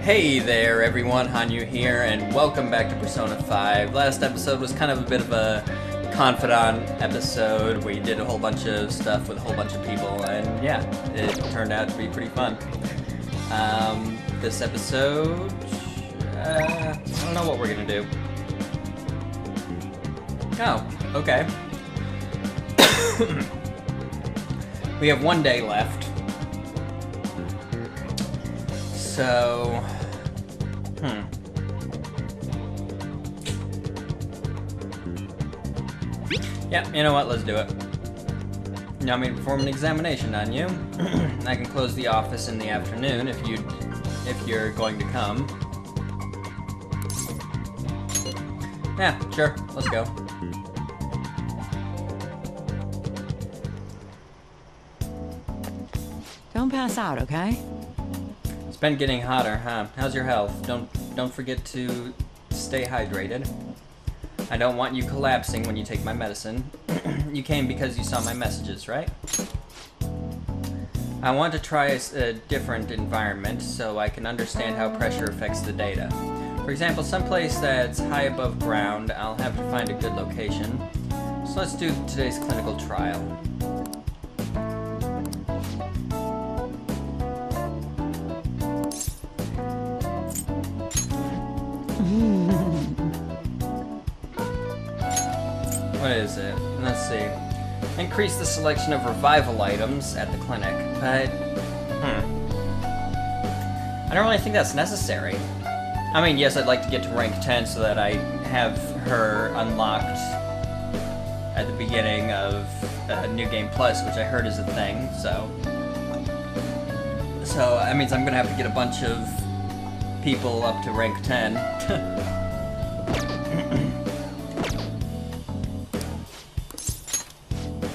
Hey there everyone, Hanyou here, and welcome back to Persona 5. Last episode was kind of a bit of a confidant episode. We did a whole bunch of stuff with a whole bunch of people, and yeah, it turned out to be pretty fun. This episode, I don't know what we're gonna do. Oh, okay. We have one day left. So, yeah, you know what? Let's do it. You want me to perform an examination on you? I can close the office in the afternoon if you're going to come. Yeah, sure. Let's go. Don't pass out, okay? It's been getting hotter, huh? How's your health? Don't forget to stay hydrated. I don't want you collapsing when you take my medicine. You came because you saw my messages, right? I want to try a different environment so I can understand how pressure affects the data. For example, someplace that's high above ground, I'll have to find a good location. So let's do today's clinical trial. What is it? Let's see. Increase the selection of revival items at the clinic, but I don't really think that's necessary. I mean, yes, I'd like to get to rank 10 so that I have her unlocked at the beginning of New Game Plus, which I heard is a thing, so that means I'm gonna have to get a bunch of people up to rank 10.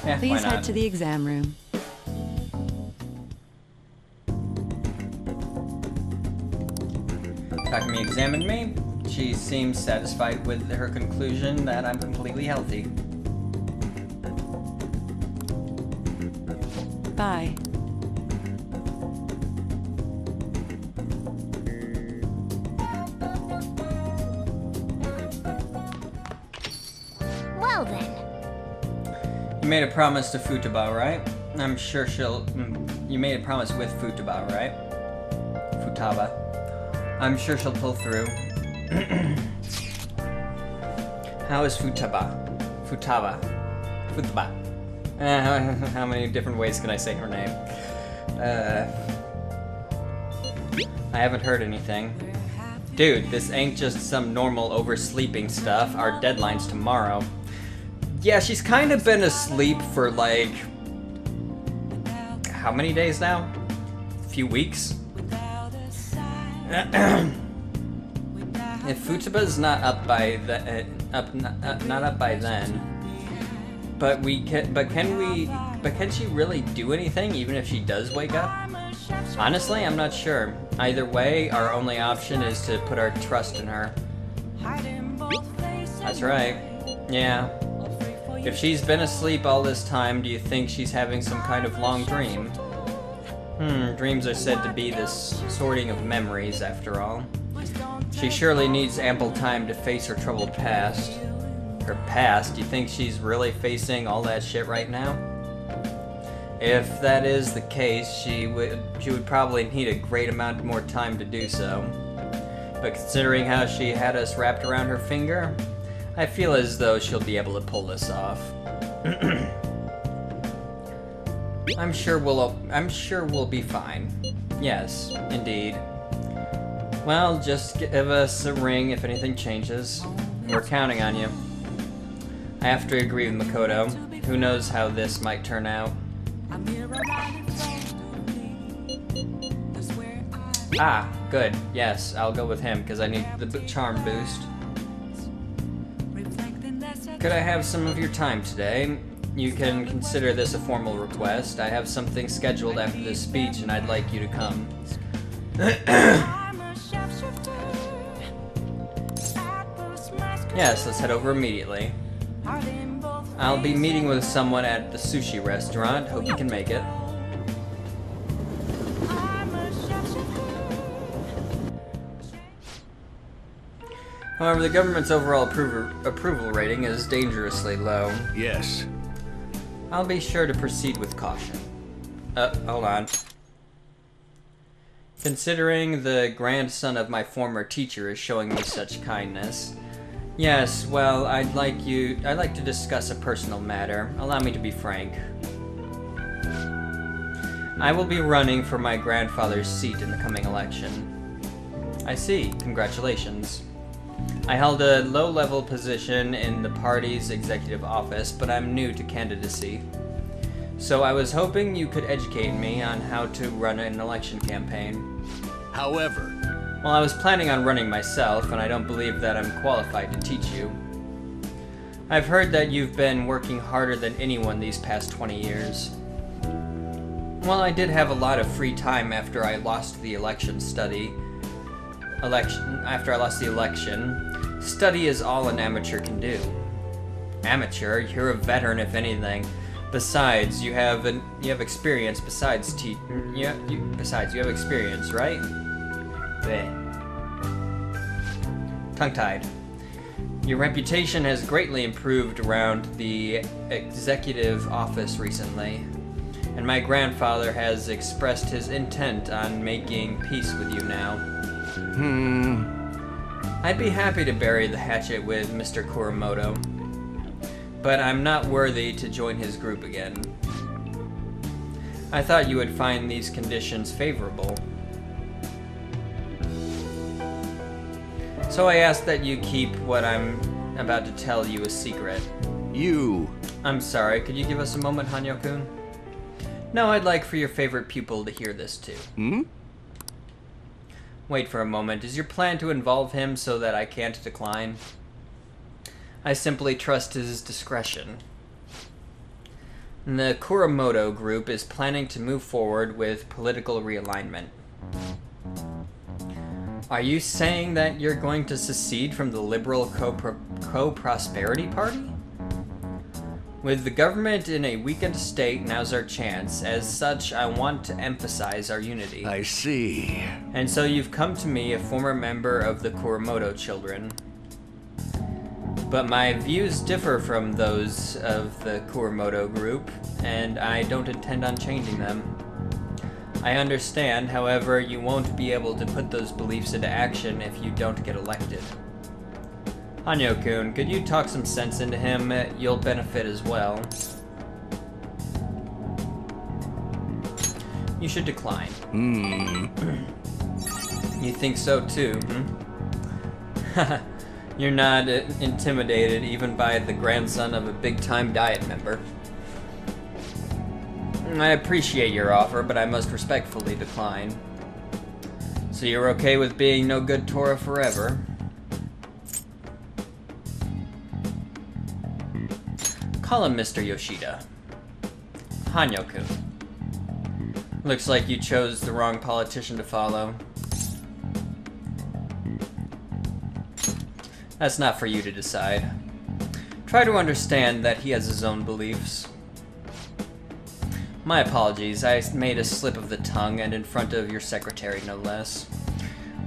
Yeah, please head to the exam room. Takumi examined me. She seems satisfied with her conclusion that I'm completely healthy. Bye. Well then. You made a promise to Futaba, right? I'm sure she'll... You made a promise with Futaba, right? Futaba. I'm sure she'll pull through. How is Futaba? Futaba. Futaba. How many different ways can I say her name? I haven't heard anything. Dude, this ain't just some normal oversleeping stuff. Our deadline's tomorrow. Yeah, she's kind of been asleep for like... how many days now? A few weeks? If Futaba's not up by the not up by then, but can she really do anything even if she does wake up? Honestly, I'm not sure. Either way, our only option is to put our trust in her. That's right. Yeah. If she's been asleep all this time, do you think she's having some kind of long dream? Dreams are said to be this sorting of memories, after all. She surely needs ample time to face her troubled past. Her past? You think she's really facing all that shit right now? If that is the case, she would probably need a great amount more time to do so. But considering how she had us wrapped around her finger, I feel as though she'll be able to pull this off. I'm sure we'll be fine. Yes, indeed. Well, just give us a ring if anything changes. We're counting on you. I have to agree with Makoto. Who knows how this might turn out. Ah, good. Yes, I'll go with him because I need the charm boost. Could I have some of your time today? You can consider this a formal request. I have something scheduled after this speech and I'd like you to come. Yes, let's head over immediately. I'll be meeting with someone at the sushi restaurant. Hope you can make it. However, the government's overall approval rating is dangerously low. Yes. I'll be sure to proceed with caution. Hold on. Considering the grandson of my former teacher is showing me such kindness. Yes, well, I'd like to discuss a personal matter. Allow me to be frank. I will be running for my grandfather's seat in the coming election. I see. Congratulations. I held a low-level position in the party's executive office, but I'm new to candidacy. So I was hoping you could educate me on how to run an election campaign. However... Well, I was planning on running myself, and I don't believe that I'm qualified to teach you. I've heard that you've been working harder than anyone these past 20 years. Well, I did have a lot of free time after I lost the election. Study is all an amateur can do. Amateur? You're a veteran, if anything. Besides, you have experience. Besides, you have experience, right? Bleh. Tongue-tied. Your reputation has greatly improved around the executive office recently, and my grandfather has expressed his intent on making peace with you now. I'd be happy to bury the hatchet with Mr. Kuramoto, but I'm not worthy to join his group again. I thought you would find these conditions favorable. So I ask that you keep what I'm about to tell you a secret. I'm sorry, could you give us a moment, Hanyou-kun? No, I'd like for your favorite pupil to hear this too. Wait for a moment. Is your plan to involve him so that I can't decline? I simply trust his discretion. The Kuramoto group is planning to move forward with political realignment. Are you saying that you're going to secede from the Liberal Co-Prosperity Party? With the government in a weakened state, now's our chance. As such, I want to emphasize our unity. I see. And so you've come to me, a former member of the Kuramoto children. But my views differ from those of the Kuramoto group, and I don't intend on changing them. I understand, however, you won't be able to put those beliefs into action if you don't get elected. Hanyou-kun, could you talk some sense into him? You'll benefit as well. You should decline. You think so too, You're not intimidated even by the grandson of a big-time Diet member. I appreciate your offer, but I must respectfully decline. So you're okay with being no good Tora forever? Call him Mr. Yoshida. Hanyou-kun. Looks like you chose the wrong politician to follow. That's not for you to decide. Try to understand that he has his own beliefs. My apologies, I made a slip of the tongue, and in front of your secretary, no less.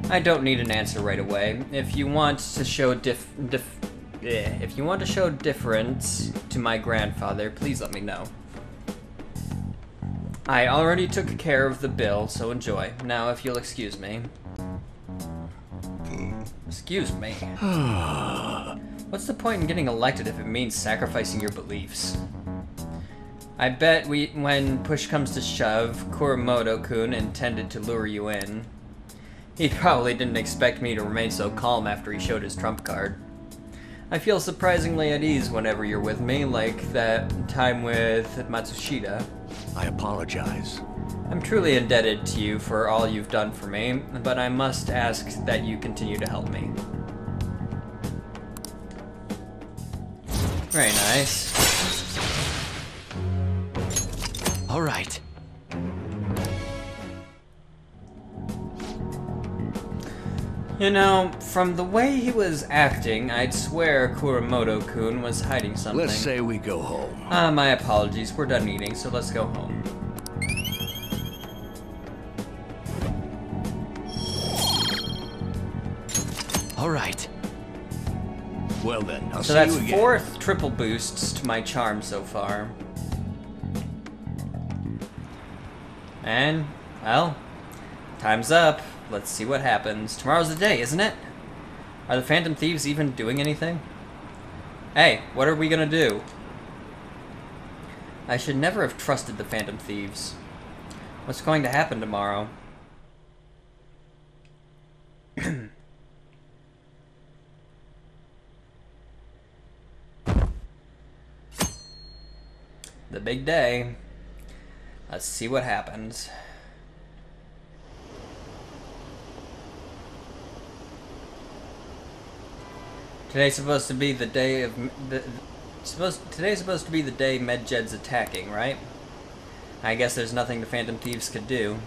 I don't need an answer right away. If you want to show difference to my grandfather, please let me know. I already took care of the bill, so enjoy. Now, if you'll excuse me. Excuse me. What's the point in getting elected if it means sacrificing your beliefs? I bet when push comes to shove, Kuramoto-kun intended to lure you in. He probably didn't expect me to remain so calm after he showed his trump card. I feel surprisingly at ease whenever you're with me, like that time with Matsushita. I apologize. I'm truly indebted to you for all you've done for me, but I must ask that you continue to help me. Very nice. All right. You know, from the way he was acting, I'd swear Kuramoto-kun was hiding something. Let's say we go home. My apologies. We're done eating, so let's go home. All right. Well then, I'll So see that's you again. 4 triple boosts to my charm so far. And, well, time's up. Let's see what happens. Tomorrow's the day, isn't it? Are the Phantom Thieves even doing anything? Hey, what are we gonna do? I should never have trusted the Phantom Thieves. What's going to happen tomorrow? The big day. Let's see what happens. Today's supposed to be the day of today's supposed to be the day Medjed's attacking, right? I guess there's nothing the Phantom Thieves could do.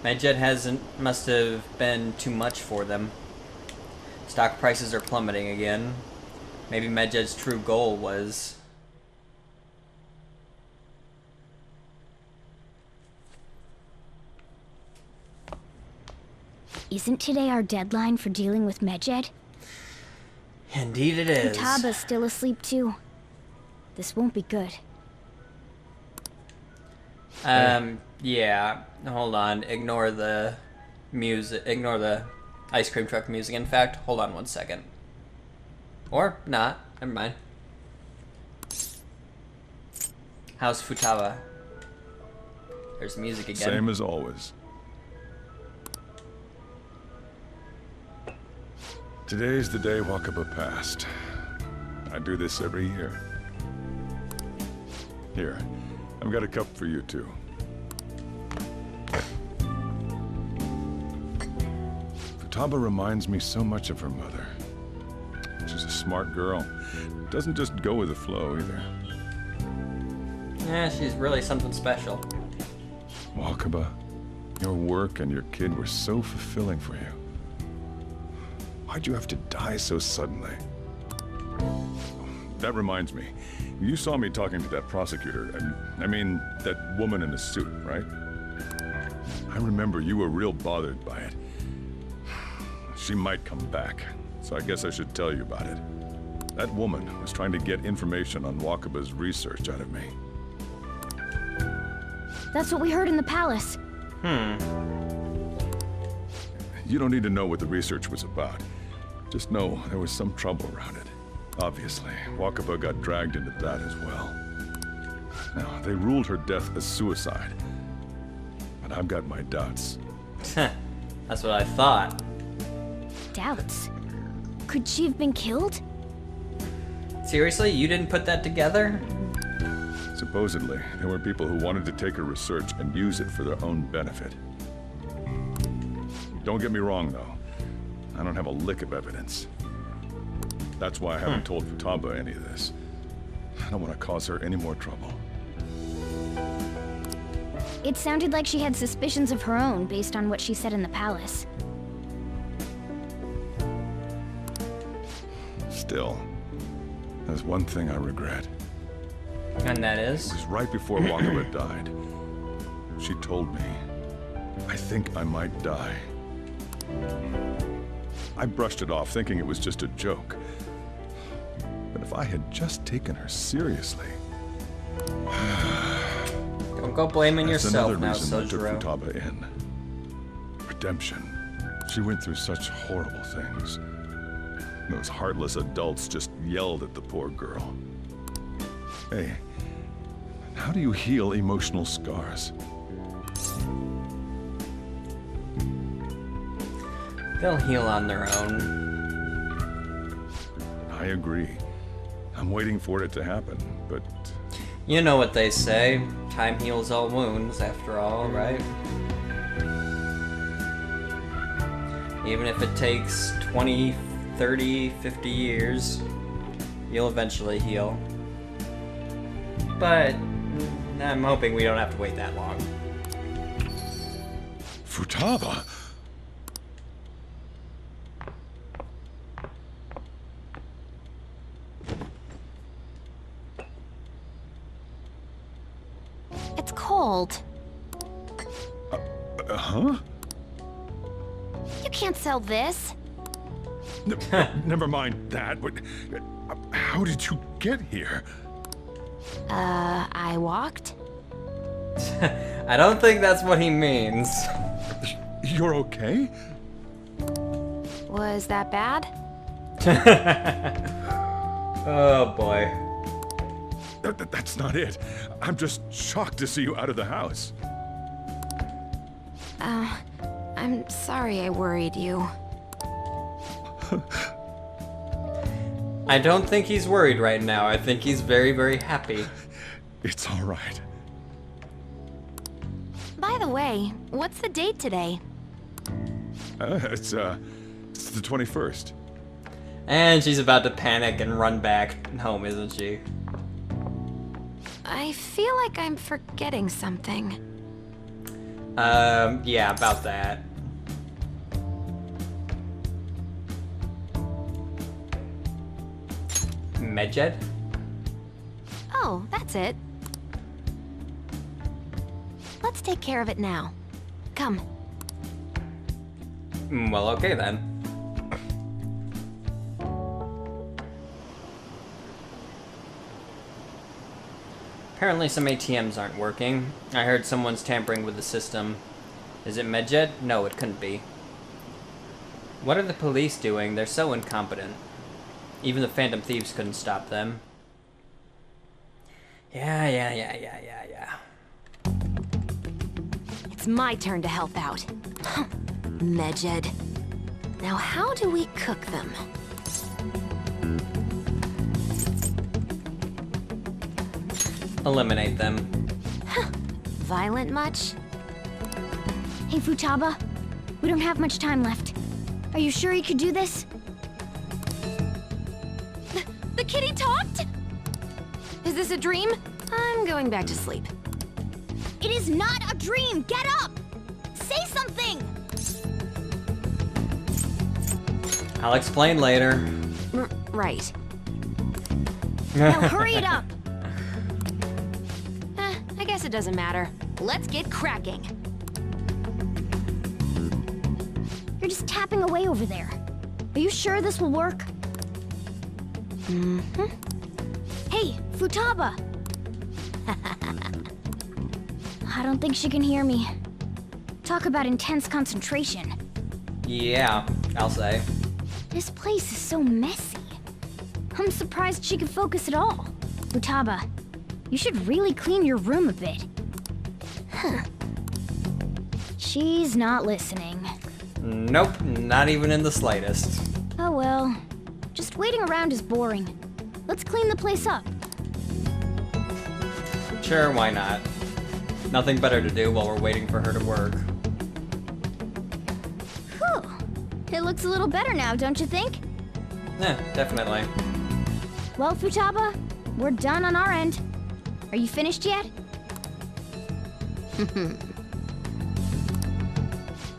Medjed must have been too much for them. Stock prices are plummeting again. Maybe Medjed's true goal was... Isn't today our deadline for dealing with Medjed? Indeed it is. Futaba's still asleep too. This won't be good. Yeah. Hold on. Ignore the music. Ignore the ice cream truck music. In fact, hold on 1 second. Or not. Never mind. How's Futaba? There's music again. Same as always. Today's the day Wakaba passed. I do this every year. Here, I've got a cup for you too. Futaba reminds me so much of her mother. She's a smart girl. Doesn't just go with the flow either. Yeah, she's really something special. Wakaba, your work and your kid were so fulfilling for you. Why'd you have to die so suddenly? That reminds me. You saw me talking to that prosecutor, and I mean, that woman in the suit, right? I remember you were real bothered by it. She might come back, so I guess I should tell you about it. That woman was trying to get information on Wakaba's research out of me. That's what we heard in the palace. You don't need to know what the research was about. Just know there was some trouble around it. Obviously, Wakaba got dragged into that as well. Now, they ruled her death as suicide. But I've got my doubts. That's what I thought. Doubts? Could she have been killed? Seriously? You didn't put that together? Supposedly, there were people who wanted to take her research and use it for their own benefit. Don't get me wrong, though. I don't have a lick of evidence. That's why I haven't told Futaba any of this. I don't want to cause her any more trouble. It sounded like she had suspicions of her own based on what she said in the palace. Still, there's one thing I regret. And that is? It was right before Wakaba died. She told me, I think I might die. I brushed it off, thinking it was just a joke. But if I had just taken her seriously... Don't go blaming That's yourself another now, reason I took Sojiro. Futaba in. Redemption. She went through such horrible things. Those heartless adults just yelled at the poor girl. Hey, how do you heal emotional scars? They'll heal on their own. I agree. I'm waiting for it to happen, but... You know what they say. Time heals all wounds, after all, right? Even if it takes 20, 30, 50 years, you'll eventually heal. But I'm hoping we don't have to wait that long. Futaba? It's cold. Huh? You can't sell this. Never mind that, but how did you get here? I walked? I don't think that's what he means. You're okay? Was that bad? Oh boy. That's not it. I'm just shocked to see you out of the house. I'm sorry I worried you. I don't think he's worried right now. I think he's very, very happy. It's all right. By the way, what's the date today? It's the 21st. And she's about to panic and run back home, isn't she? I feel like I'm forgetting something. Yeah, about that. Medjed? Oh, that's it. Let's take care of it now. Come. Well, okay then. Apparently some ATMs aren't working. I heard someone's tampering with the system. Is it Medjed? No, it couldn't be. What are the police doing? They're so incompetent. Even the Phantom Thieves couldn't stop them. Yeah. It's my turn to help out. Medjed. Now how do we cook them? Eliminate them. Violent much? Hey, Futaba. We don't have much time left. Are you sure you could do this? The kitty talked? Is this a dream? I'm going back to sleep. It is not a dream! Get up! Say something! I'll explain later. Right. Now hurry it up! I guess it doesn't matter. Let's get cracking. You're just tapping away over there. Are you sure this will work? Mm-hmm. Hey, Futaba! I don't think she can hear me. Talk about intense concentration. Yeah, I'll say. This place is so messy. I'm surprised she could focus at all. Futaba, you should really clean your room a bit. She's not listening. Nope, not even in the slightest. Oh well. Just waiting around is boring. Let's clean the place up. Sure, why not? Nothing better to do while we're waiting for her to work. Whew. It looks a little better now, don't you think? Yeah, definitely. Well, Futaba, we're done on our end. Are you finished yet?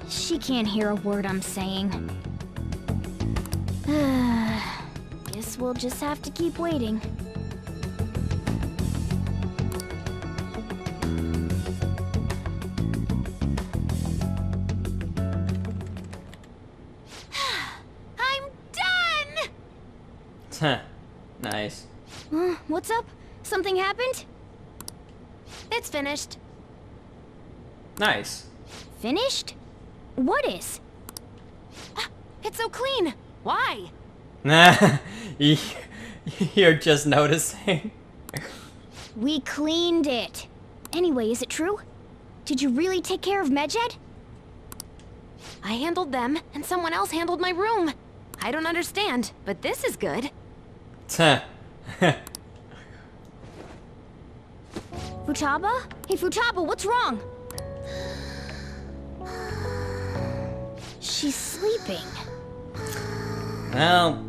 She can't hear a word I'm saying. Guess we'll just have to keep waiting. I'm done! Huh. Nice. What's up? Something happened? It's finished. Nice. Finished? What is? It's so clean. Why? Nah, you're just noticing. We cleaned it. Anyway, is it true? Did you really take care of Medjed? I handled them, and someone else handled my room. I don't understand, but this is good. Futaba? Hey, Futaba, what's wrong? She's sleeping. Well,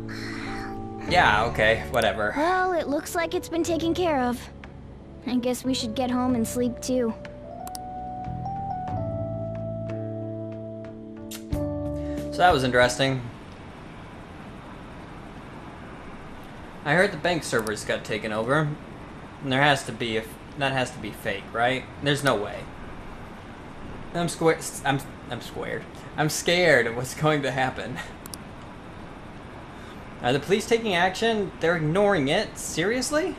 yeah, okay, whatever. Well, it looks like it's been taken care of. I guess we should get home and sleep too. So that was interesting. I heard the bank servers got taken over. And there has to be that has to be fake, right? There's no way. I'm scared of what's going to happen. Are the police taking action? They're ignoring it? Seriously?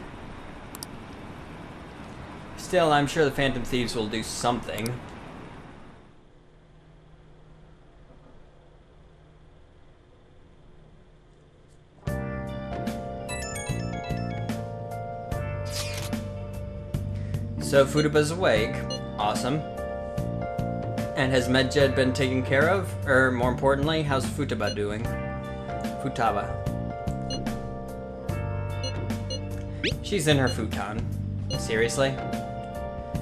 Still, I'm sure the Phantom Thieves will do something. So Futaba's awake. Awesome. And has Medjed been taken care of? Or more importantly, how's Futaba doing? Futaba. She's in her futon. Seriously?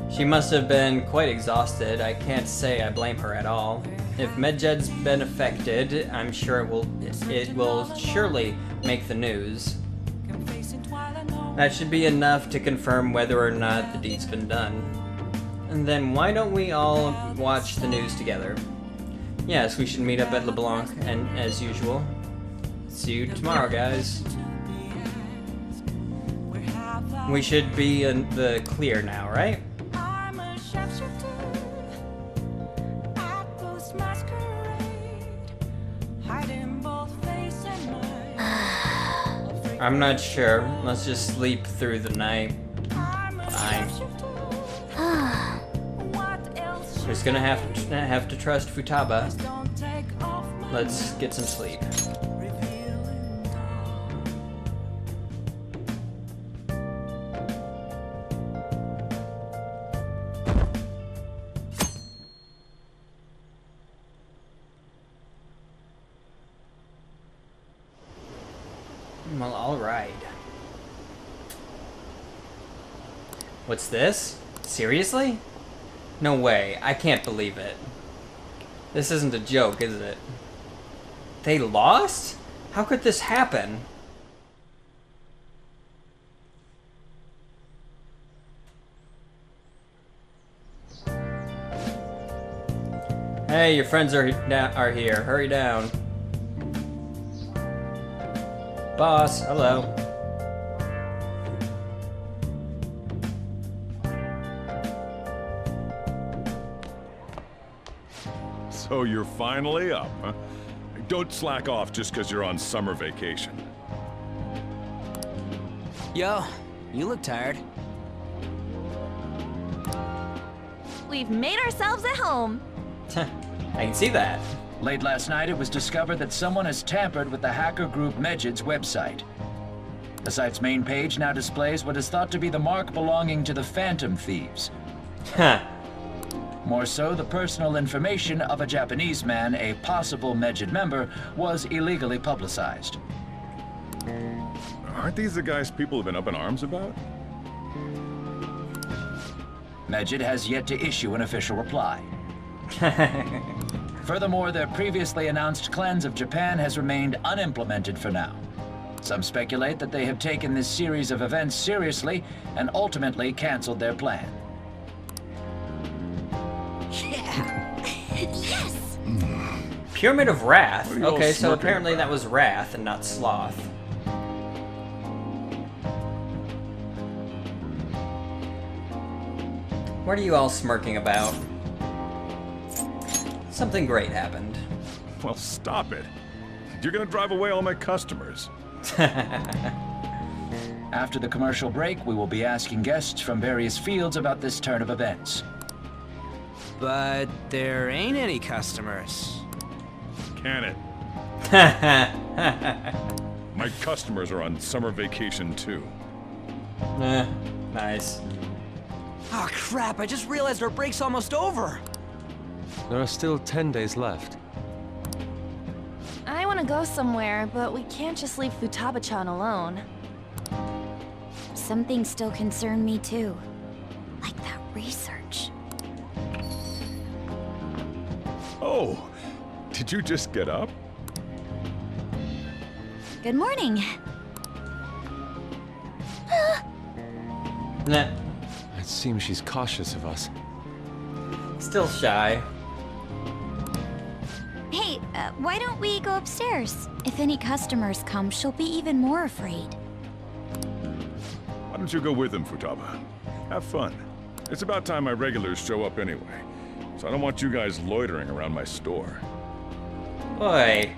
She must have been quite exhausted. I can't say I blame her at all. If Medjed's been affected, I'm sure it will surely make the news. That should be enough to confirm whether or not the deed's been done. And then why don't we all watch the news together? Yes, we should meet up at LeBlanc, and as usual. See you tomorrow, guys. We should be in the clear now, right? I'm not sure. Let's just sleep through the night. Fine. Just gonna have to trust Futaba. Let's get some sleep. Well, alright. What's this? Seriously? No way. I can't believe it. This isn't a joke, is it? They lost? How could this happen? Hey, your friends are here. Hurry down. Boss, hello. So you're finally up, huh? Don't slack off just because you're on summer vacation. Yo, you look tired. We've made ourselves at home. I can see that. Late last night, it was discovered that someone has tampered with the hacker group Medjed's website. The site's main page now displays what is thought to be the mark belonging to the Phantom Thieves. Huh. More so, the personal information of a Japanese man, a possible Medjed member, was illegally publicized. Aren't these the guys people have been up in arms about? Medjed has yet to issue an official reply. Furthermore, their previously announced cleanse of Japan has remained unimplemented for now. Some speculate that they have taken this series of events seriously and ultimately canceled their plan. Yes! Pyramid of Wrath. What are you all Okay, so smirking apparently about? that was Wrath and not Sloth. What are you all smirking about? Something great happened. Well, stop it. You're gonna drive away all my customers. After the commercial break, we will be asking guests from various fields about this turn of events. But there ain't any customers. Can it? My customers are on summer vacation too. Nice. Oh crap, I just realized our break's almost over. There are still 10 days left. I want to go somewhere, but we can't just leave Futaba-chan alone. Some things still concern me too. Like that research. Oh, did you just get up? Good morning. Nah. It seems she's cautious of us. Still shy. Hey, why don't we go upstairs? If any customers come, she'll be even more afraid. Why don't you go with them, Futaba? Have fun. It's about time my regulars show up anyway, so I don't want you guys loitering around my store. Boy.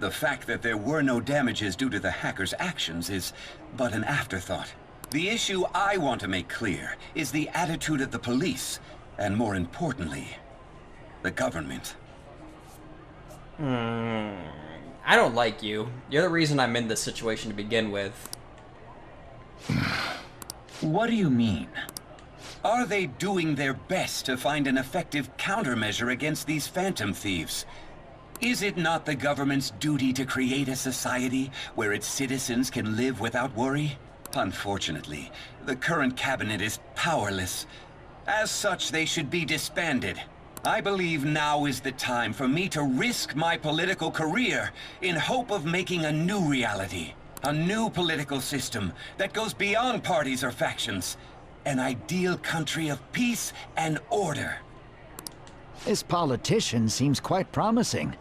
The fact that there were no damages due to the hacker's actions is but an afterthought. The issue I want to make clear is the attitude of the police, and more importantly, the government. I don't like you. You're the reason I'm in this situation to begin with. What do you mean? Are they doing their best to find an effective countermeasure against these phantom thieves? Is it not the government's duty to create a society where its citizens can live without worry? Unfortunately, the current cabinet is powerless. As such, they should be disbanded. I believe now is the time for me to risk my political career in hope of making a new reality. A new political system that goes beyond parties or factions. An ideal country of peace and order. This politician seems quite promising.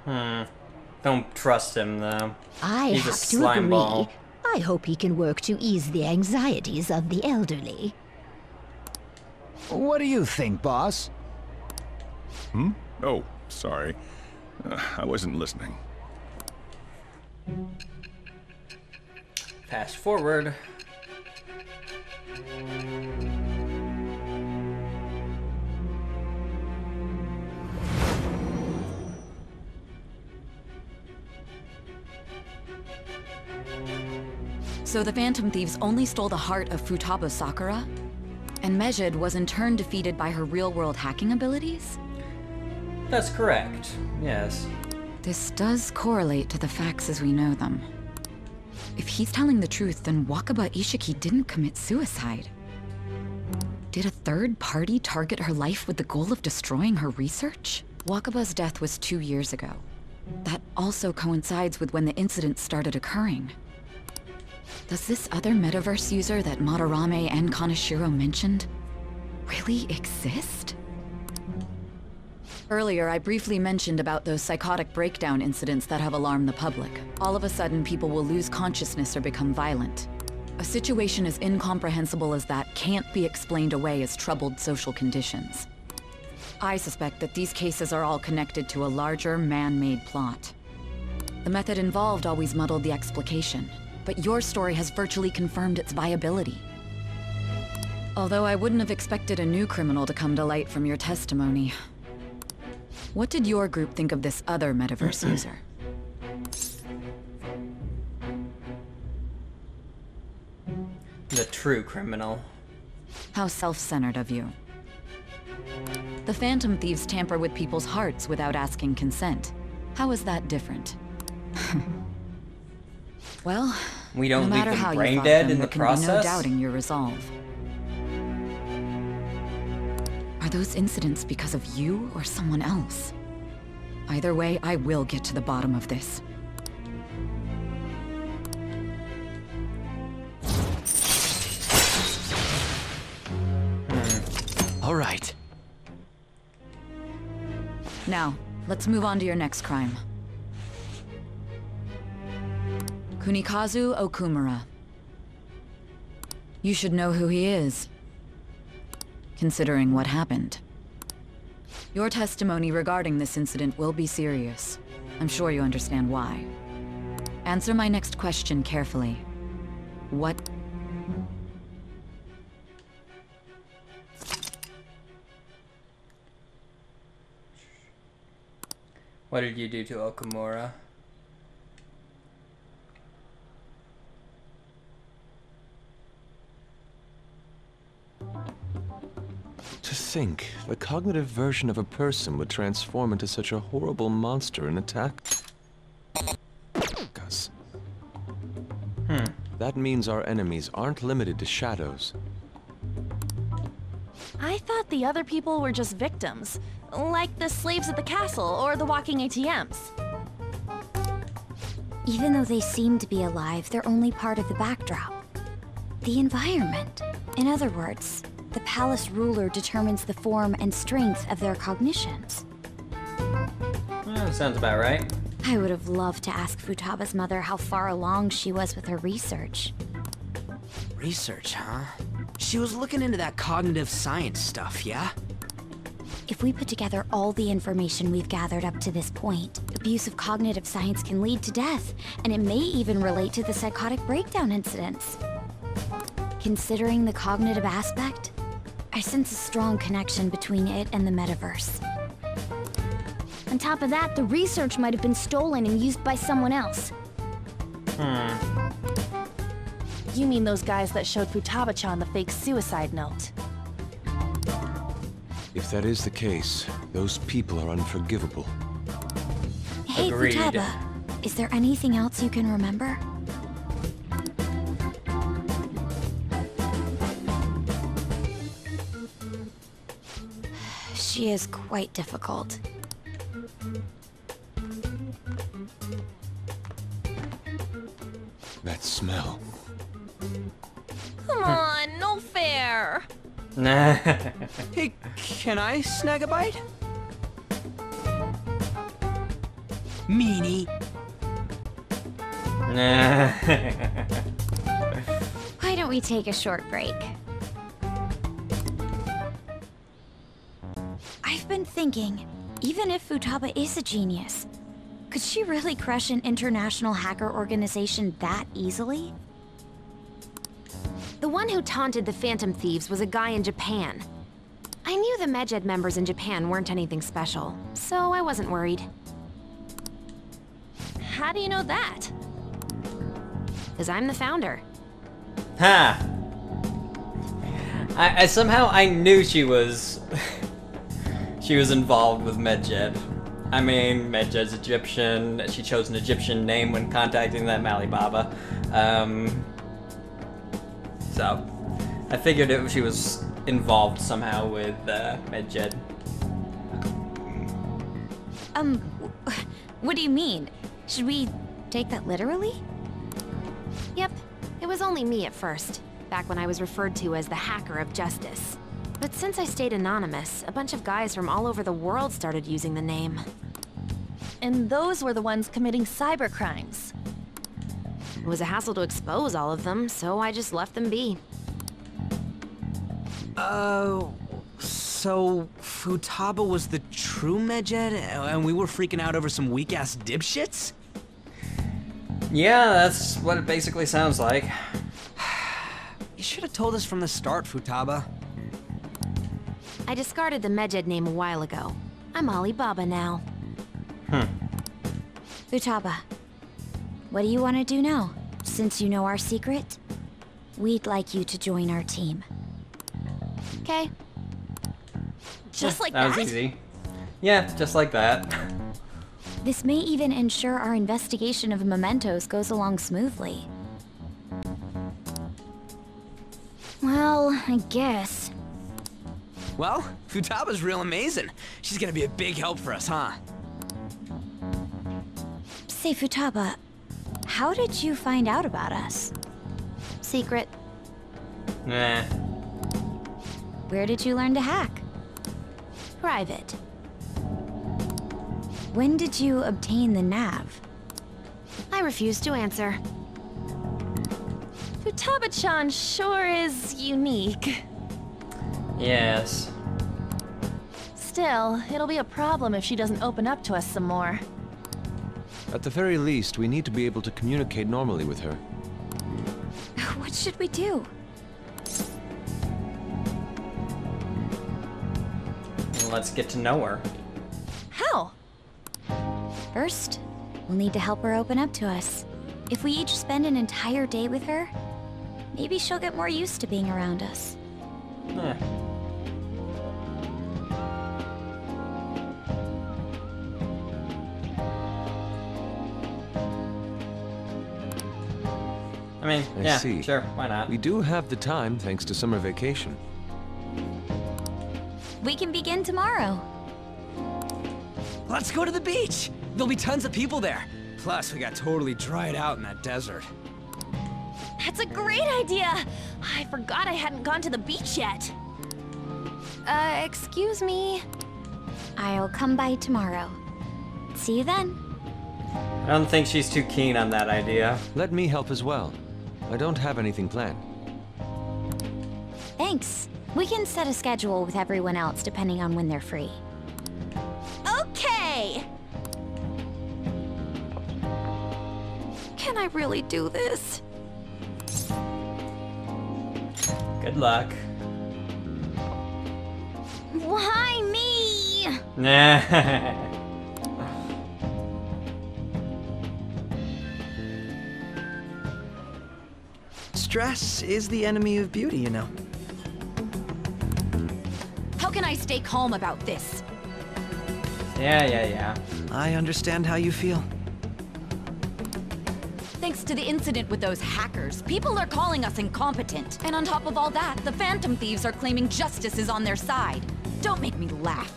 Don't trust him, though. He's a slime ball. I hope he can work to ease the anxieties of the elderly. What do you think, boss? Oh, sorry. I wasn't listening. Fast forward. So the Phantom Thieves only stole the heart of Futaba Sakura? And Mejid was in turn defeated by her real-world hacking abilities? That's correct, yes. This does correlate to the facts as we know them. If he's telling the truth, then Wakaba Ishiki didn't commit suicide. Did a third party target her life with the goal of destroying her research? Wakaba's death was 2 years ago. That also coincides with when the incident started occurring. Does this other metaverse user that Madarame and Kaneshiro mentioned really exist? Earlier, I briefly mentioned about those psychotic breakdown incidents that have alarmed the public. All of a sudden, people will lose consciousness or become violent. A situation as incomprehensible as that can't be explained away as troubled social conditions. I suspect that these cases are all connected to a larger, man-made plot. The method involved always muddled the explication, but your story has virtually confirmed its viability. Although I wouldn't have expected a new criminal to come to light from your testimony. What did your group think of this other metaverse user? The true criminal. How self-centered of you. The Phantom Thieves tamper with people's hearts without asking consent. How is that different? Well, we don't no leave matter them how brain you dead them, in the there can process. be no doubting your resolve. Are those incidents because of you or someone else? Either way, I will get to the bottom of this. All right. Now, let's move on to your next crime. Kunikazu Okumura. You should know who he is, considering what happened. Your testimony regarding this incident will be serious. I'm sure you understand why. Answer my next question carefully. What... What did you do to Okumura? To think, the cognitive version of a person would transform into such a horrible monster and attack us. That means our enemies aren't limited to shadows. I thought the other people were just victims, like the slaves at the castle or the walking ATMs. Even though they seem to be alive, they're only part of the backdrop. The environment. In other words, the palace ruler determines the form and strength of their cognitions. Sounds about right. I would have loved to ask Futaba's mother how far along she was with her research. Research, huh? She was looking into that cognitive science stuff, yeah? If we put together all the information we've gathered up to this point, abuse of cognitive science can lead to death, and it may even relate to the psychotic breakdown incidents. Considering the cognitive aspect, I sense a strong connection between it and the metaverse. On top of that, the research might have been stolen and used by someone else. You mean those guys that showed Futaba-chan the fake suicide note? If that is the case, those people are unforgivable. Hey, Agreed. Futaba, is there anything else you can remember? She is quite difficult. That smell. Come on, no fair. Nah. Hey, can I snag a bite? Meanie. Nah. Why don't we take a short break? I've been thinking, even if Futaba is a genius, could she really crush an international hacker organization that easily? The one who taunted the Phantom Thieves was a guy in Japan. I knew the Medjed members in Japan weren't anything special, so I wasn't worried. How do you know that? Because I'm the founder. Ha! I somehow I knew she was she was involved with Medjed. I mean, Medjed's Egyptian. She chose an Egyptian name when contacting that Malibaba. So, I figured she was involved somehow with Medjed. What do you mean? Should we take that literally? Yep, it was only me at first, back when I was referred to as the Hacker of Justice. But since I stayed anonymous, a bunch of guys from all over the world started using the name. And those were the ones committing cyber crimes. It was a hassle to expose all of them, so I just left them be. So Futaba was the true Medjed, and we were freaking out over some weak-ass dipshits? Yeah, that's what it basically sounds like. You should have told us from the start, Futaba. I discarded the Medjed name a while ago. I'm Alibaba now. Futaba, what do you want to do now? Since you know our secret, we'd like you to join our team. Okay. Just like that? That was easy. Yeah, just like that. This may even ensure our investigation of mementos goes along smoothly. Well, I guess. Well, Futaba's real amazing. She's gonna be a big help for us, huh? Say, Futaba, how did you find out about us? Secret. Nah. Where did you learn to hack? Private. When did you obtain the nav? I refuse to answer. Futaba-chan sure is unique. Yes. Still, it'll be a problem if she doesn't open up to us some more. At the very least, we need to be able to communicate normally with her. What should we do? Well, let's get to know her. How? First, we'll need to help her open up to us. If we each spend an entire day with her, maybe she'll get more used to being around us. Yeah. I mean, yeah, see. Sure, why not? We do have the time thanks to summer vacation. We can begin tomorrow. Let's go to the beach! There'll be tons of people there. Plus, we got totally dried out in that desert. That's a great idea! I forgot I hadn't gone to the beach yet. Excuse me. I'll come by tomorrow. See you then. I don't think she's too keen on that idea. Let me help as well. I don't have anything planned. Thanks. We can set a schedule with everyone else depending on when they're free. Okay! Can I really do this? Good luck. Why me? Nah. Stress is the enemy of beauty, you know. How can I stay calm about this? Yeah. I understand how you feel. Thanks to the incident with those hackers, people are calling us incompetent. And on top of all that, the Phantom Thieves are claiming justice is on their side. Don't make me laugh.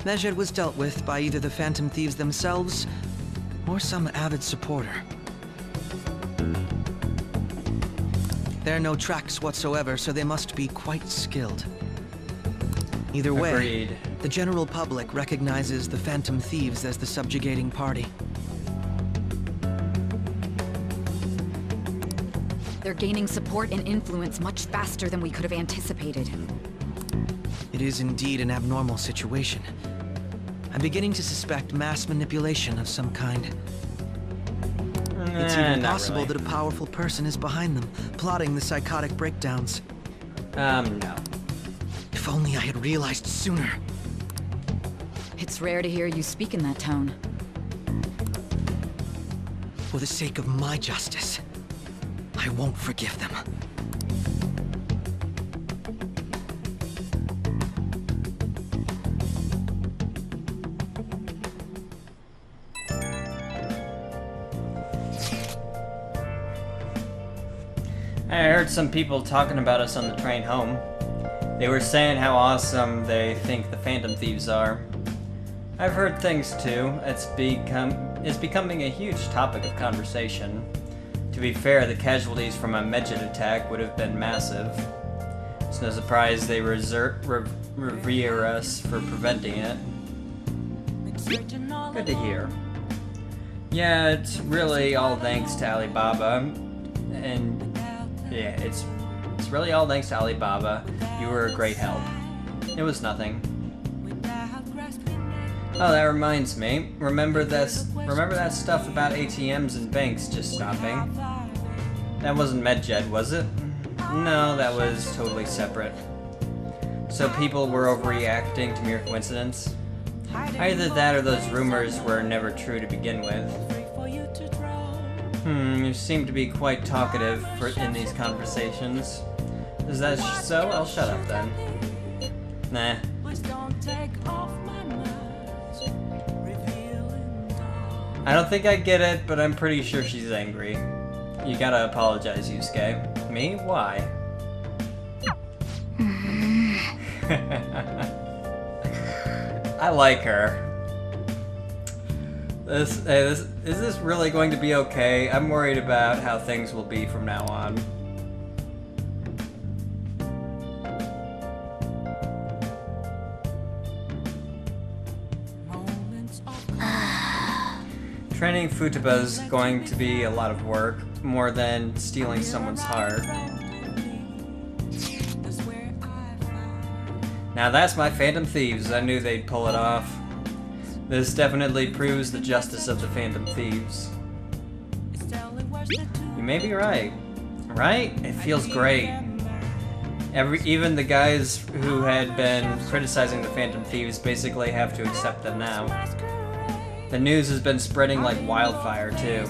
Medjed was dealt with by either the Phantom Thieves themselves, or some avid supporter. There are no tracks whatsoever, so they must be quite skilled. Either way, Agreed. the general public recognizes the Phantom Thieves as the subjugating party. They're gaining support and influence much faster than we could have anticipated. It is indeed an abnormal situation. I'm beginning to suspect mass manipulation of some kind. It's even possible that a powerful person is behind them, plotting the psychotic breakdowns. No. If only I had realized sooner. It's rare to hear you speak in that tone. For the sake of my justice, I won't forgive them. I heard some people talking about us on the train home. They were saying how awesome they think the Phantom Thieves are. I've heard things too. It's becoming a huge topic of conversation. To be fair, the casualties from a Medjed attack would have been massive. It's no surprise they revere us for preventing it. Good to hear. Yeah, it's really all thanks to Alibaba. And yeah, it's really all thanks to Alibaba. You were a great help. It was nothing. Oh, that reminds me. Remember that stuff about ATMs and banks just stopping? That wasn't Medjed, was it? No, that was totally separate. So people were overreacting to mere coincidence? Either that or those rumors were never true to begin with. You seem to be quite talkative in these conversations. Is that so? I'll shut up then. Nah. I don't think I get it, but I'm pretty sure she's angry. You gotta apologize, Yusuke. Me? Why? I like her. Is this really going to be okay? I'm worried about how things will be from now on. Training Futaba's going to be a lot of work, more than stealing someone's heart. Now that's my Phantom Thieves. I knew they'd pull it off. This definitely proves the justice of the Phantom Thieves. You may be right. Right? It feels great. Even the guys who had been criticizing the Phantom Thieves basically have to accept them now. The news has been spreading like wildfire too.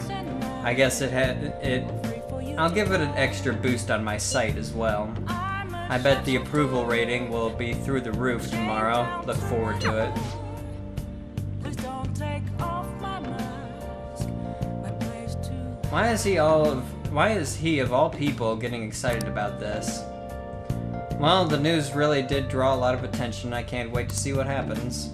I guess I'll give it an extra boost on my site as well. I bet the approval rating will be through the roof tomorrow. Look forward to it. Why is he of all people getting excited about this? Well, the news really did draw a lot of attention. I can't wait to see what happens.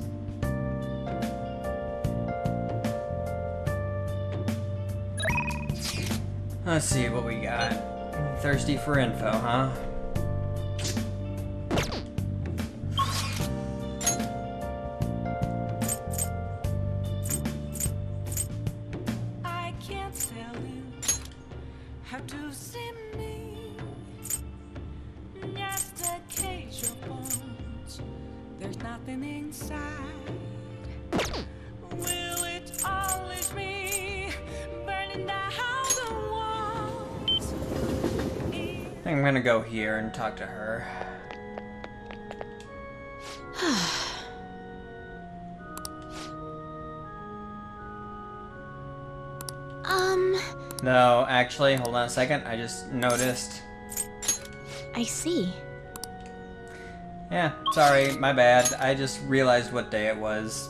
Let's see what we got. Thirsty for info, huh? I can't tell you how to see me. Just a case. there's nothing inside. Will it always be burning down the walls? I think I'm gonna go here and talk to her. No, actually, hold on a second. I just noticed. I see. Yeah, sorry, my bad. I just realized what day it was.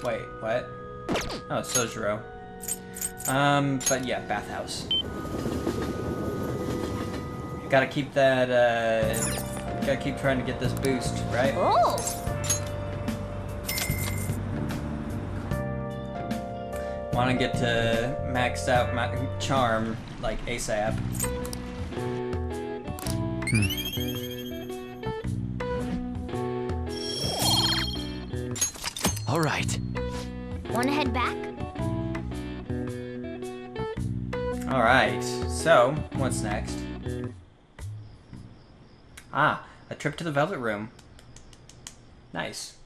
Wait, what? Oh, Sojiro. But yeah, bathhouse. Gotta keep that, gotta keep trying to get this boost, right? Oh! Want to get to maxed out my charm like ASAP. All right. Wanna head back? All right. So, what's next? Ah, a trip to the Velvet Room. Nice.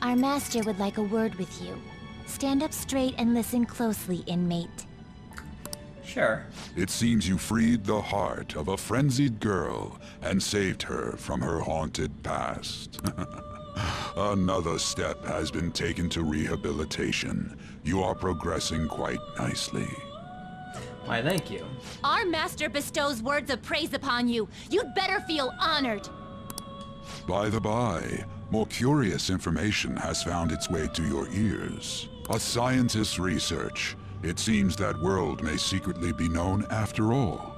Our master would like a word with you. Stand up straight and listen closely, inmate. Sure. It seems you freed the heart of a frenzied girl and saved her from her haunted past. Another step has been taken to rehabilitation. You are progressing quite nicely. Why, thank you. Our master bestows words of praise upon you. You'd better feel honored. By the by, more curious information has found its way to your ears. A scientist's research. It seems that world may secretly be known after all.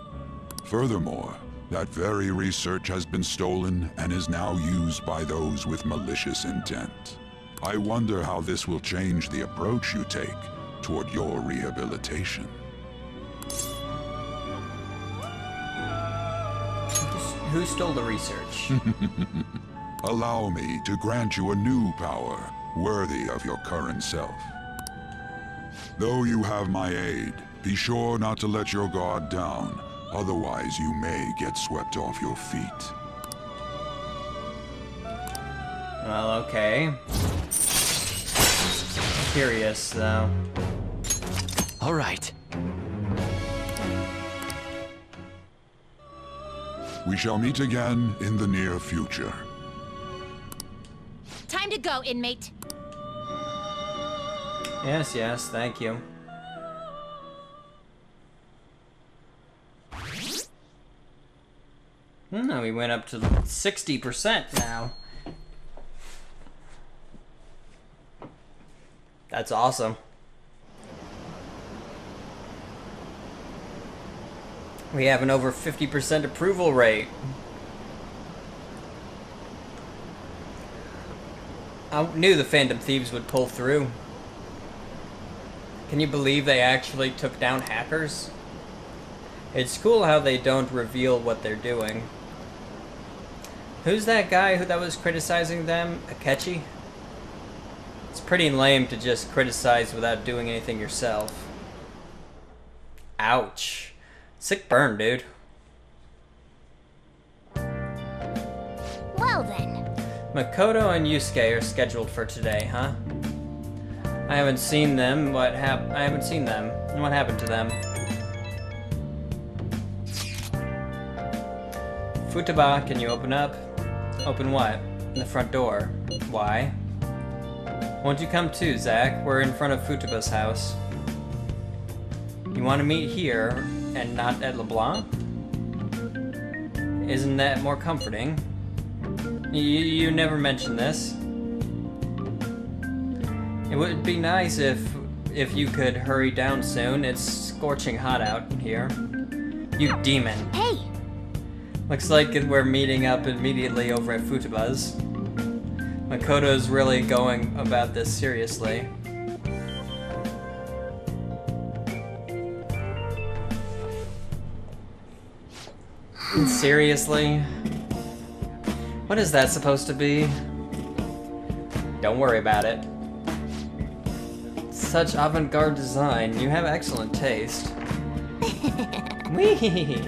Furthermore, that very research has been stolen and is now used by those with malicious intent. I wonder how this will change the approach you take toward your rehabilitation. Who stole the research? Allow me to grant you a new power worthy of your current self. Though you have my aid, be sure not to let your guard down, otherwise you may get swept off your feet. Well, okay. Curious, though. All right. We shall meet again in the near future. Time to go, inmate. Yes, yes, thank you. We went up to 60% now. That's awesome. We have an over 50% approval rate. I knew the Phantom Thieves would pull through. Can you believe they actually took down hackers? It's cool how they don't reveal what they're doing. Who's that guy that was criticizing them? Akechi? It's pretty lame to just criticize without doing anything yourself. Ouch. Sick burn, dude. Well then. Makoto and Yusuke are scheduled for today, huh? I haven't seen them. I haven't seen them. What happened to them? Futaba, can you open up? Open what? The front door. Why? Won't you come too, Zach? We're in front of Futaba's house. You want to meet here and not at LeBlanc? Isn't that more comforting? You never mentioned this. It would be nice if you could hurry down soon. It's scorching hot out here. You demon. Hey! Looks like we're meeting up immediately over at Futaba's. Makoto's really going about this seriously. Seriously? What is that supposed to be? Don't worry about it. Such avant-garde design. You have excellent taste. Whee!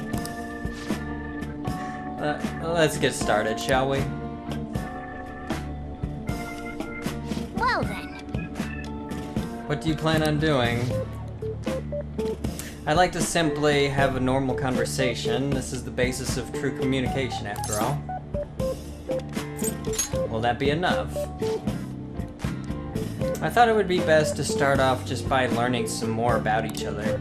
Let's get started, shall we? Well then. What do you plan on doing? I'd like to simply have a normal conversation. This is the basis of true communication, after all. Will that be enough? I thought it would be best to start off just by learning some more about each other.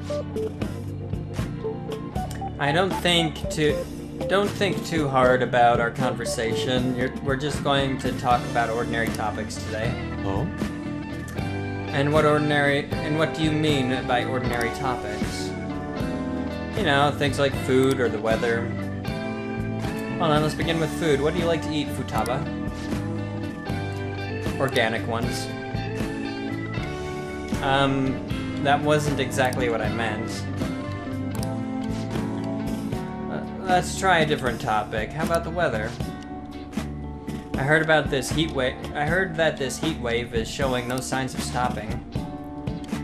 Don't think too hard about our conversation. We're just going to talk about ordinary topics today. Oh? And what do you mean by ordinary topics? You know, things like food or the weather. Hold on, let's begin with food. What do you like to eat, Futaba? Organic ones. That wasn't exactly what I meant. Let's try a different topic. How about the weather? I heard that this heat wave is showing no signs of stopping.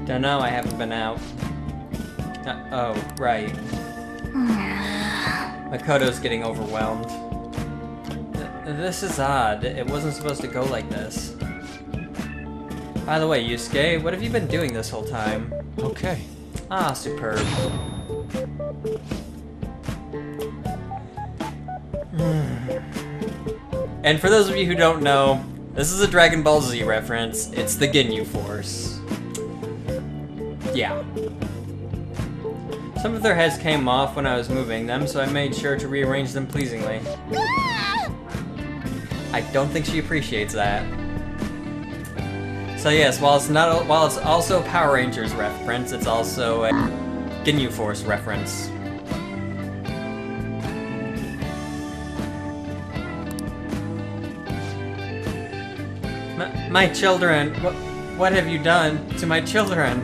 Don't know, I haven't been out. Oh, right. Makoto's getting overwhelmed. This is odd. It wasn't supposed to go like this. By the way, Yusuke, what have you been doing this whole time? Okay. Ah, superb. And for those of you who don't know, this is a Dragon Ball Z reference. It's the Ginyu Force. Yeah. Some of their heads came off when I was moving them, so I made sure to rearrange them pleasingly. I don't think she appreciates that. So yes, while it's also a Power Rangers reference, it's also a Ginyu Force reference. My children, what have you done to my children?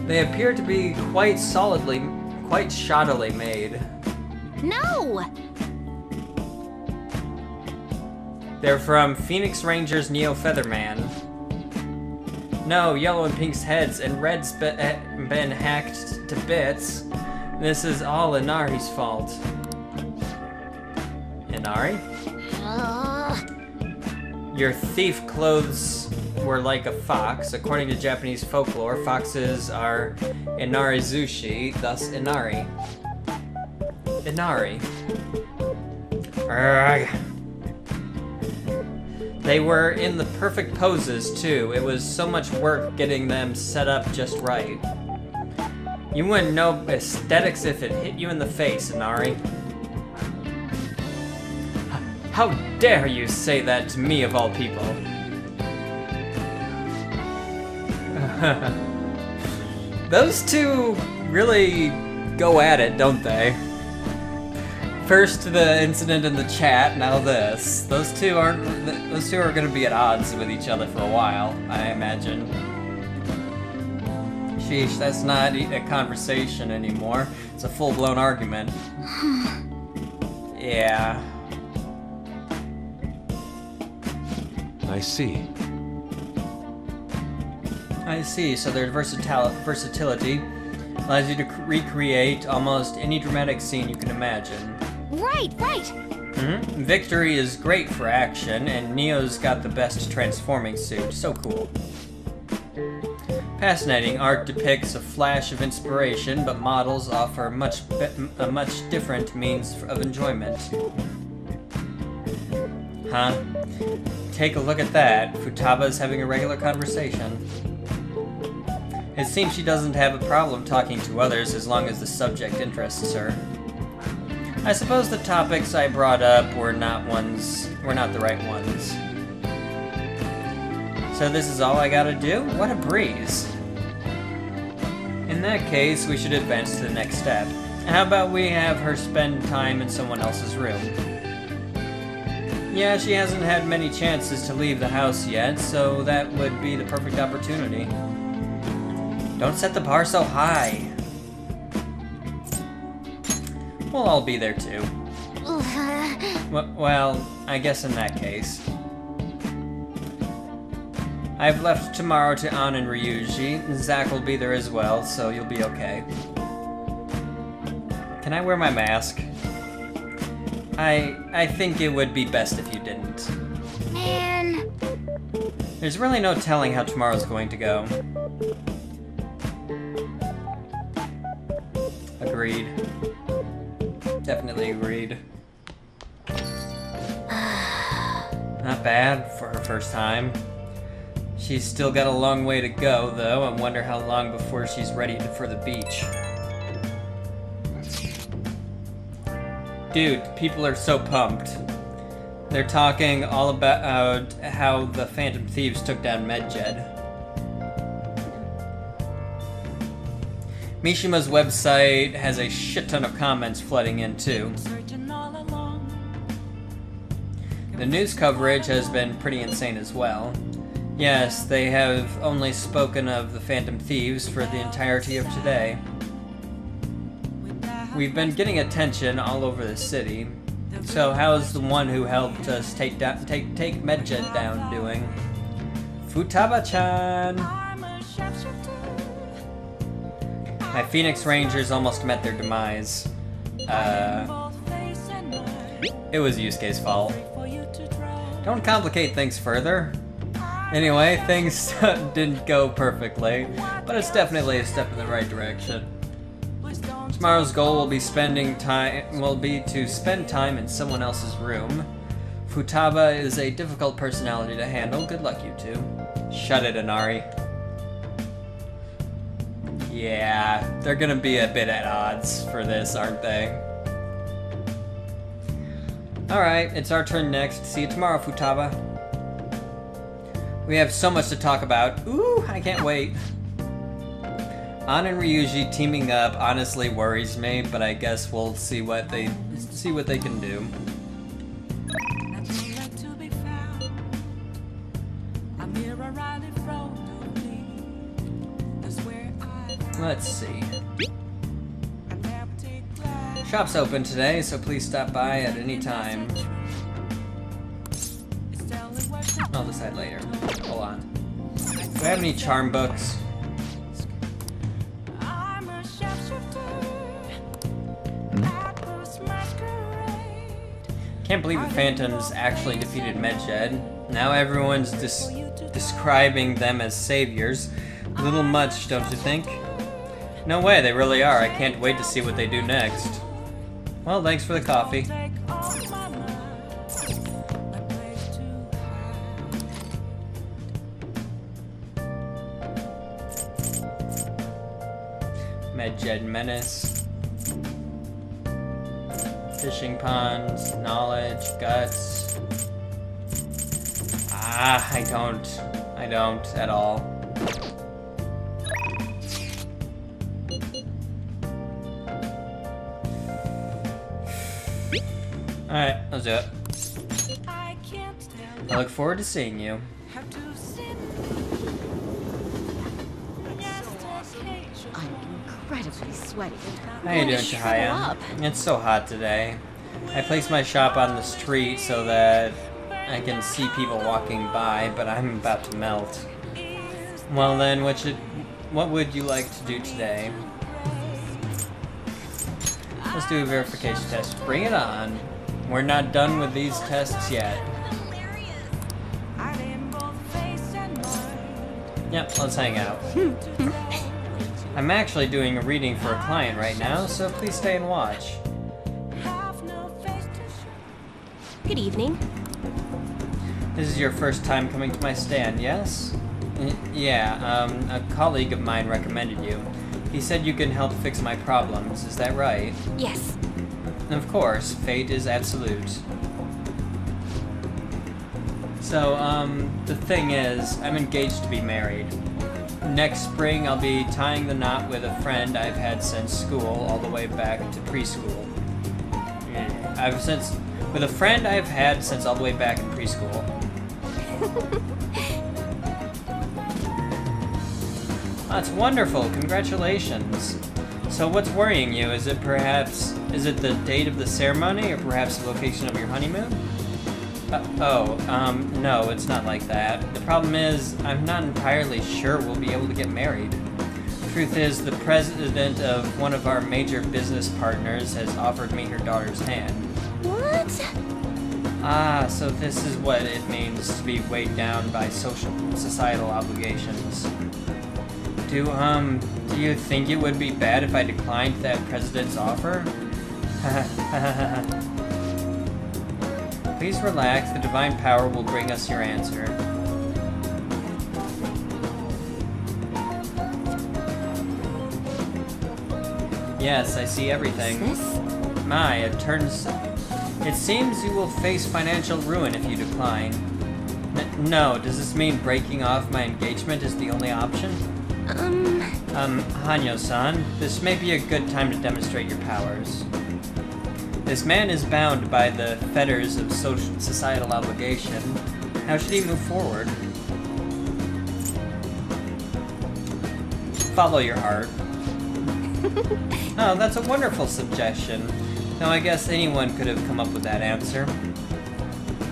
They appear to be quite shoddily made. No! They're from Phoenix Rangers Neo Featherman. No, Yellow and Pink's heads and Red's been hacked to bits. This is all Inari's fault. Inari? Your thief clothes were like a fox. According to Japanese folklore, foxes are Inarizushi, thus Inari. Inari. Urgh. They were in the perfect poses, too. It was so much work getting them set up just right. You wouldn't know aesthetics if it hit you in the face, Inari. How dare you say that to me, of all people? Those two really go at it, don't they? First the incident in the chat, now this. Those two are going to be at odds with each other for a while, I imagine. Sheesh, that's not a conversation anymore. It's a full-blown argument. Yeah. I see. I see, so their versatility allows you to recreate almost any dramatic scene you can imagine. Right. Mm-hmm. Victory is great for action, and Neo's got the best transforming suit. So cool. Fascinating. Art depicts a flash of inspiration, but models offer a much different means of enjoyment. Huh? Take a look at that. Futaba's having a regular conversation. It seems she doesn't have a problem talking to others as long as the subject interests her. I suppose the topics I brought up were not the right ones. So this is all I gotta do? What a breeze. In that case, we should advance to the next step. How about we have her spend time in someone else's room? Yeah, she hasn't had many chances to leave the house yet, so that would be the perfect opportunity. Don't set the bar so high. We'll all be there too. Well, I guess in that case. I've left tomorrow to An and Ryuji. Zach will be there as well, so you'll be okay. Can I wear my mask? I think it would be best if you didn't. Man. There's really no telling how tomorrow's going to go. Agreed. Definitely agreed. Not bad for her first time. She's still got a long way to go, though. I wonder how long before she's ready for the beach. Dude, people are so pumped. They're talking all about how the Phantom Thieves took down Medjed. Mishima's website has a shit ton of comments flooding in, too. The news coverage has been pretty insane as well. Yes, they have only spoken of the Phantom Thieves for the entirety of today. We've been getting attention all over the city. So how's the one who helped us take Medjed down doing? Futaba-chan! My Phoenix Rangers almost met their demise. It was Yusuke's fault. Don't complicate things further. Anyway, things didn't go perfectly, but it's definitely a step in the right direction. Tomorrow's goal will be to spend time in someone else's room. Futaba is a difficult personality to handle. Good luck, you two. Shut it, Inari. Yeah, they're gonna be a bit at odds for this, aren't they? Alright, it's our turn next. See you tomorrow, Futaba. We have so much to talk about. Ooh, I can't wait. An and Ryuji teaming up honestly worries me, but I guess we'll see what they can do. Let's see. Shop's open today, so please stop by at any time. I'll decide later. Hold on. Do I have any charm books? Can't believe the Phantoms actually defeated Medjed. Now everyone's describing them as saviors. A little much, don't you think? No way, they really are. I can't wait to see what they do next. Well, thanks for the coffee. Medjed Menace. Fishing ponds, knowledge, guts. Ah, I don't at all. Alright, let's do it. I look forward to seeing you. I'm incredibly sweaty. How you doing, Chihaya? It's so hot today. I placed my shop on the street so that I can see people walking by, but I'm about to melt. Well then, what would you like to do today? Let's do a verification test. Bring it on. We're not done with these tests yet. Yep, let's hang out. I'm actually doing a reading for a client right now, so please stay and watch. Good evening. This is your first time coming to my stand, yes? Yeah, a colleague of mine recommended you. He said you can help fix my problems, is that right? Yes. Of course, fate is absolute. So, the thing is, I'm engaged to be married. Next spring, I'll be tying the knot with a friend I've had since school, all the way back to preschool. With a friend I've had since all the way back in preschool. That's wonderful, congratulations. So what's worrying you? Is it the date of the ceremony, or perhaps the location of your honeymoon? No, it's not like that. The problem is, I'm not entirely sure we'll be able to get married. Truth is, the president of one of our major business partners has offered me her daughter's hand. What? Ah, so this is what it means to be weighed down by societal obligations. Do you think it would be bad if I declined that president's offer? Please relax, the divine power will bring us your answer. Yes, I see everything. What's this? My, it seems you will face financial ruin if you decline. No, does this mean breaking off my engagement is the only option? Hanyou-san, this may be a good time to demonstrate your powers. This man is bound by the fetters of societal obligation. How should he move forward? Follow your heart. Oh, that's a wonderful suggestion. Though I guess anyone could have come up with that answer.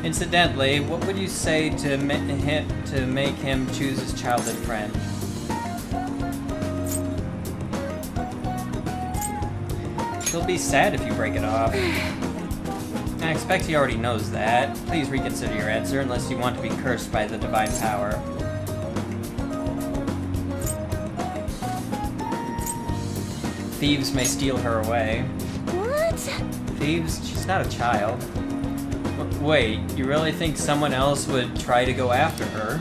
Incidentally, what would you say to make him choose his childhood friend? He'll be sad if you break it off. I expect he already knows that. Please reconsider your answer unless you want to be cursed by the divine power. Thieves may steal her away. What? Thieves? She's not a child. Wait, you really think someone else would try to go after her?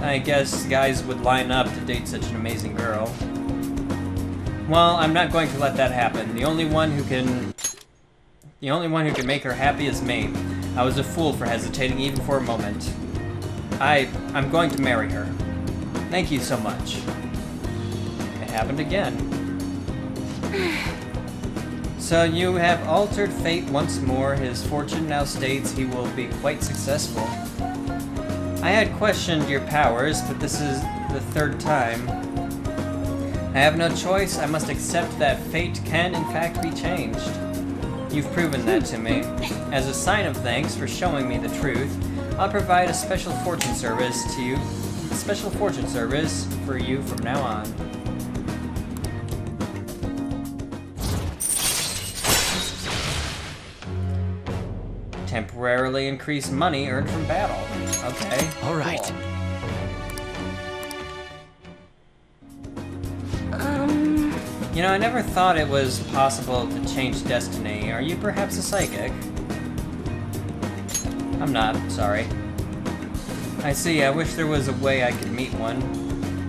I guess guys would line up to date such an amazing girl. Well, I'm not going to let that happen. The only one who can make her happy is me. I was a fool for hesitating even for a moment. I'm going to marry her. Thank you so much. It happened again. So you have altered fate once more. His fortune now states he will be quite successful. I had questioned your powers, but this is the third time. I have no choice. I must accept that fate can, in fact, be changed. You've proven that to me. As a sign of thanks for showing me the truth, I'll provide a special fortune service to you. Special fortune service for you from now on. Temporarily increase money earned from battle. Okay. All right. Cool. You know, I never thought it was possible to change destiny. Are you perhaps a psychic? I'm not, sorry. I see, I wish there was a way I could meet one.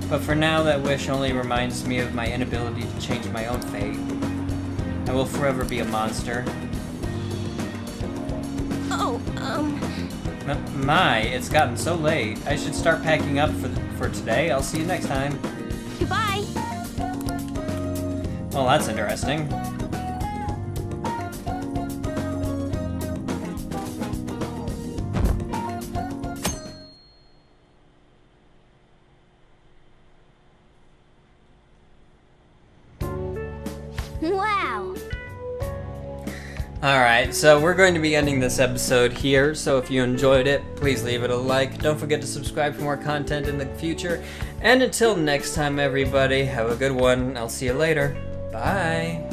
But for now, that wish only reminds me of my inability to change my own fate. I will forever be a monster. Oh, My, it's gotten so late. I should start packing up for today. I'll see you next time. Goodbye. Well, that's interesting. Wow. Alright, so we're going to be ending this episode here, so if you enjoyed it, please leave it a like. Don't forget to subscribe for more content in the future. And until next time, everybody, have a good one. I'll see you later. Bye.